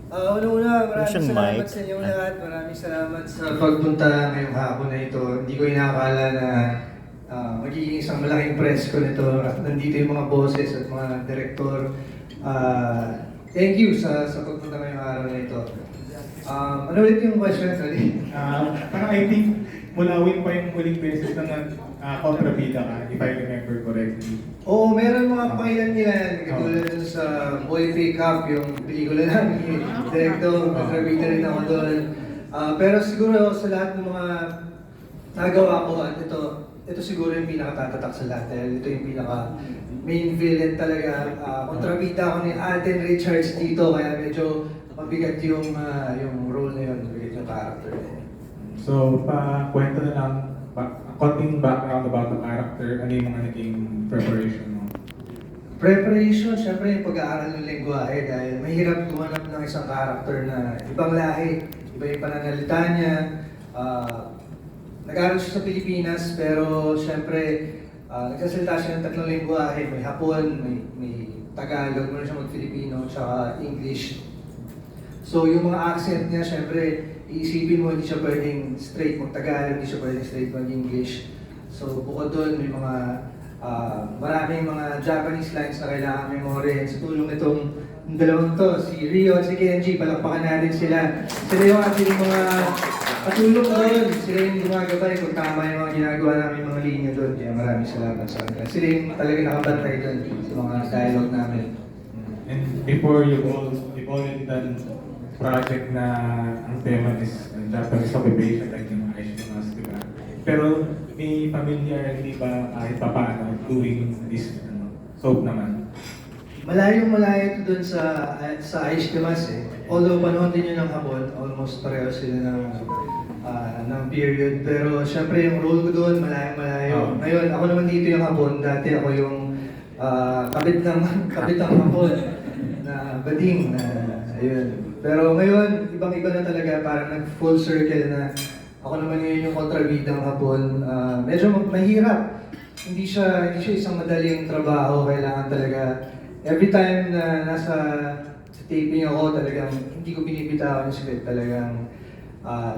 Una-una, maraming Siyang salamat mic. sa inyo lahat. Maraming salamat sa pagpunta ngayong hapon na ito. Hindi ko inakala na magiging isang malaking press ko nito. Nandito yung mga bosses at mga direktor. Thank you sa pagpunta ngayong araw na ito. Ano ulit yung question? Sorry. Parang I think Mulawin pa yung huling beses na kontrabida ka, if I remember correctly. Oo, meron mga pangilan-ilan. Katulad dun sa Boy Pick Up, yung pelikula namin ni Director, kontrabida rin ako doon. Pero siguro sa lahat ng mga nagawa ko, at ito siguro yung pinaka-tatatak sa lahat dahil ito yung pinaka main villain talaga. Kontrabida ako ni Alden Richards dito, kaya medyo mabigat yung role na yun, mabigat yung character na yun. So, kwento na lang, konting background about the character, ano yung mga naging preparation mo? Preparation, syempre yung pag-aaral ng lengguwahe dahil mahirap gumanap ng isang character na ibang lahi, iba yung pananalita niya. Nag-aaral siya sa Pilipinas pero syempre nagsasalita siya ng tatlong lengguwahe, may Hapon, may Tagalog, meron siya mag-Filipino, tsaka English. So yung mga accent niya, syempre, iisipin mo hindi siya pwedeng straight mag-Tagalog, hindi siya pwedeng straight mag-English. So bukod doon, may mga maraming mga Japanese lines na kailangan memoryin. Sa tulong nitong dalawang to, si Rio at si Kenji, palakpakan natin sila. Sila yung ating mga patulong doon. Sila yung gumagabay kung tama yung mga ginagawa namin mga linya doon. Kaya maraming salamat sa kanila. Sila yung talaga nakabantay doon sa mga dialogue namin. And before you've already done project na ang tema is Japanese occupation, like yung Aishimas, di ba? Pero may familiarity ba kahit pa paano doing this soap naman? Malayo-malayo ito dun sa Aishkemas eh. Although panahon din yun ng Hapon, almost pareho sila ng period. Pero syempre yung role ko doon, malayo-malayo. Ngayon, ako naman dito yung Hapon. Dati ako yung kabit ng Hapon na bading. Ayun. Pero ngayon, ibang-iba na talaga, parang nag-full circle na ako naman ngayon yung kontrabidang Hapon. Medyo mahirap. Hindi siya isang madaling trabaho. Kailangan talaga, every time na nasa taping ako, talagang hindi ko binibitawan yung script. Talagang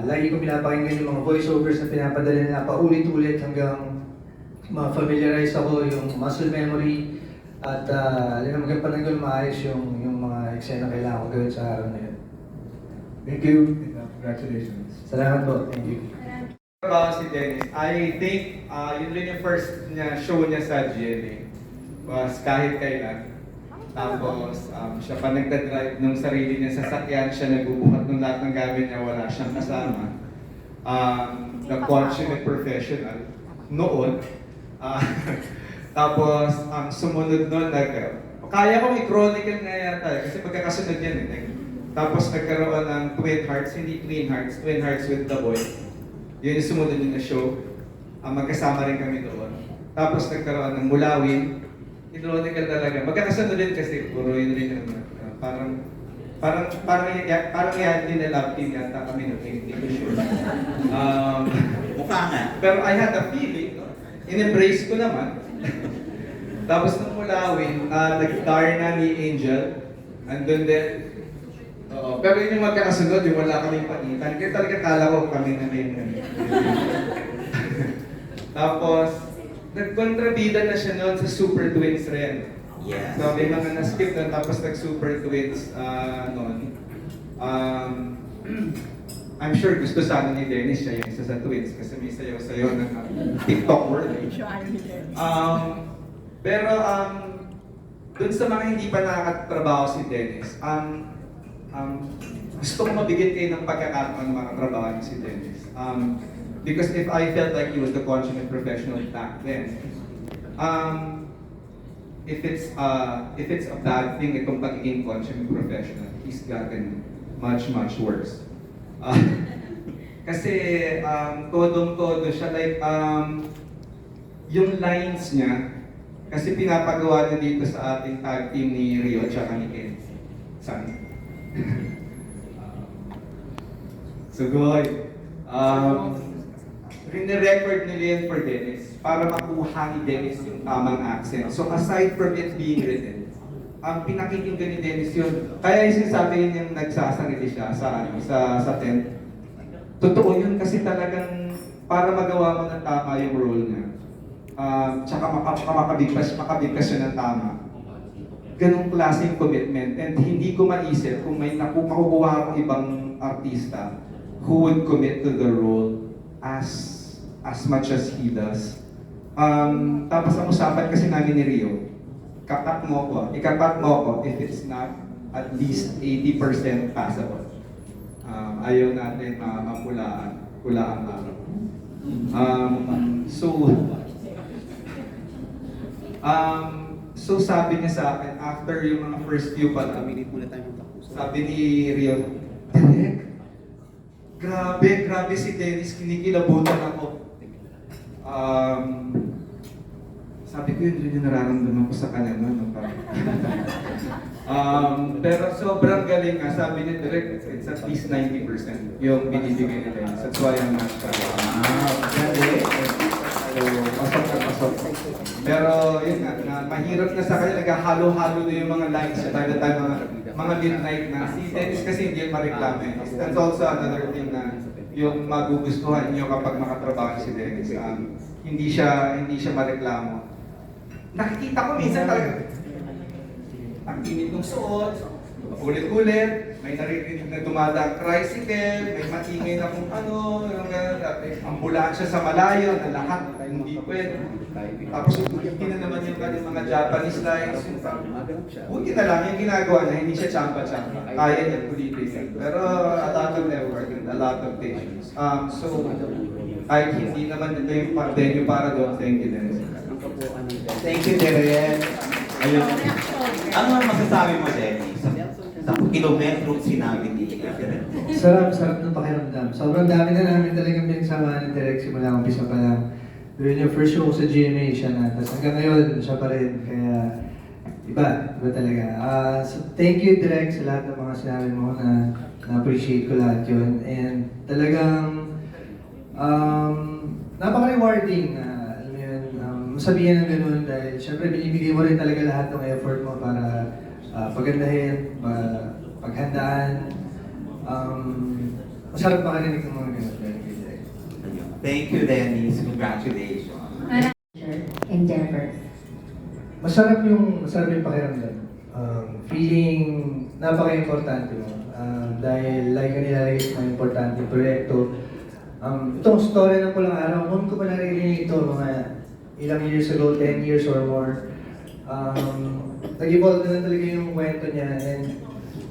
lagi ko pinapakinggan yung mga voiceovers na pinapadala nila paulit-ulit hanggang ma-familiarize ako yung muscle memory at hanggang pananggal maayos yung mga eksena kailangan ko gawin sa araw na yun. Thank you. Congratulations. Salamat po. Thank you. About si Dennis, I think yun rin yung first show niya sa GMA. Was kahit kailan. Tapos siya pa nagdadrive ng sarili niya sasakyan, siya nagbubuhat ng lahat ng gamit niya, wala siyang kasama. The consummate professional noon. Tapos sumunod nun, kaya kong i-chronicle nga yata kasi magkakasunod yan eh. Tapos nagkaroon ng Twin Hearts, hindi Twin Hearts, Twin Hearts with the Boy. Yun yung sumunod yun na show. Magkasama rin kami doon. Tapos nagkaroon ng Mulawin. I-chronicle talaga. Magkakasunod din kasi puro yun rin yung parang yan din na love team yata kami ng hindi ko sure. Mukha nga. Pero I had a feeling, no? In-embrace ko naman. Tapos nung Mulawin, nag-star na ni Angel. Andun din. Oo. Pero yun yung magkakasunod, yung wala kaming pagitan. Kaya talaga kala ko kami na rin. Tapos, nagkontrabida na siya noon sa Super Twins rin. Yes. So may mga na-skip na tapos nag-Super Twins noon. I'm sure gusto sana ni Dennis siya yung isa sa Twins kasi may sayaw-sayaw ng TikTok world. Pero dun sa mga hindi pa nakakatrabaho si Dennis, gusto ko mabigyan kayo ng pagkakataon ng mga trabaho ni si Dennis. Because if I felt like he was the consummate professional back then, if it's a bad thing itong pagiging consummate professional, he's gotten much worse. Kasi todong-todo siya, like yung lines niya, kasi pinapagawa na dito sa ating tag team ni Rio at saka ni Ken. Sugoy. Rine-record nila yan for Dennis para makuha ni Dennis yung tamang accent. So aside from it being written, ang pinakikinggan ni Dennis yun. Kaya yung sinasabi yung nagsasarili siya sa tent. Totoo yun kasi talagang para magawa mo ng tama yung role niya. Tsaka makabigkas yun ng tama. Ganong klaseng commitment. And hindi ko maisip kung may makukuha akong ibang artista who would commit to the role as much as he does. Tapos ang usapan kasi namin ni Rio, ikakat mo ko if it's not at least 80% passable. Ayaw natin mapulaan ang araw. So sabi niya sa akin, after yung mga first few pa lang, sabi ni Rio, Direk, grabe si Dennis, kinikilabutan ako. Sabi ko yun yung nararamdaman ko sa kanya, no? Pero sobrang galing nga, sabi ni Direk, it's at least 90% yung binibigay ni Dennis. That's why I'm not sure. Galing. So, pasok. Pero yun nga, mahirap na sa kanya, naghahalo-halo na yung mga lines siya. Tayo mga midnight na. Si Dennis kasi hindi yung mareklamo. That's also another thing na yung magugustuhan niyo kapag makatrabaho si Dennis. Hindi siya mareklamo. Nakikita ko minsan talaga, ang init ng suot, ulit-ulit, may naririnig na dumadang tricycle, may matingay na kung ano, yung ambulansya sa malayo na lahat, hindi pwede. Tapos ulitin na naman yung kanyang mga Japanese lines. Buti na lang yung ginagawa niya, hindi siya champa-champa. Kaya niya ulitin. Pero a lot of effort and a lot of patience. So, kahit hindi naman ito yung venue para doon, thank you Dennis. Thank you, Deren. Ayun. Ano ang masasabi mo, Denny, sa kilometro sinabi ni Deren? Sarap ng pakiramdam. Sobrang dami na namin talagang pinagsama ng Direk simula umpisa pa lang. During yung first show ko sa GMA, siya na. Tapos hanggang ngayon, siya pa rin. Kaya, iba talaga. So thank you, Direk, sa lahat ng mga sinabi mo na na-appreciate ko lahat yun. And talagang, napaka-rewarding na, alam mo yun, masabihan ng ganun dahil syempre binibigay mo rin talaga lahat ng effort mo para pagandahin, paghandaan. Masarap makarinig ng mga ganun. Thank you, Dennis. Congratulations. Endeavor. Masarap yung pakiramdam. Feeling napaka-importante mo. Dahil like ang nilalagay sa mga importante proyekto. Itong story ng Pulang Araw, noon ko pa naririnig ito mga ilang years ago, 10 years or more. Nag-evolve na lang talaga yung kwento niya. And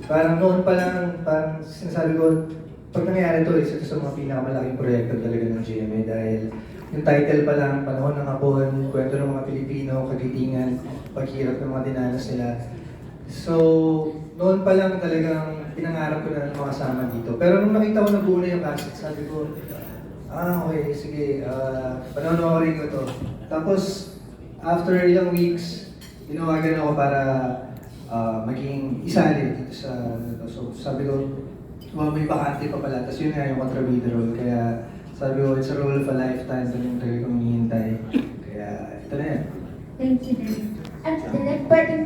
parang noon pa lang, parang sinasabi ko, pag nangyari ito, isa ito sa mga pinakamalaking proyekto talaga ng GMA dahil yung title pa lang, Panahon ng Hapon, kwento ng mga Pilipino, kagitingan, paghirap ng mga dinanas nila. So, noon pa lang talagang pinangarap ko na makasama dito. Pero nung nakita ko na buo na yung cassette, sabi ko, okay, sige, panoorin ko to. Tapos, after ilang weeks, tinawagan ako para maging isali dito sa so sabi ko, may bakante pa pala. Tapos yun nga yung contributor role. Kaya sabi ko, it's a role of a lifetime. Ito yung tayo kong hinihintay. Kaya ito na yan. Thank you, Direk. At Direk, pwede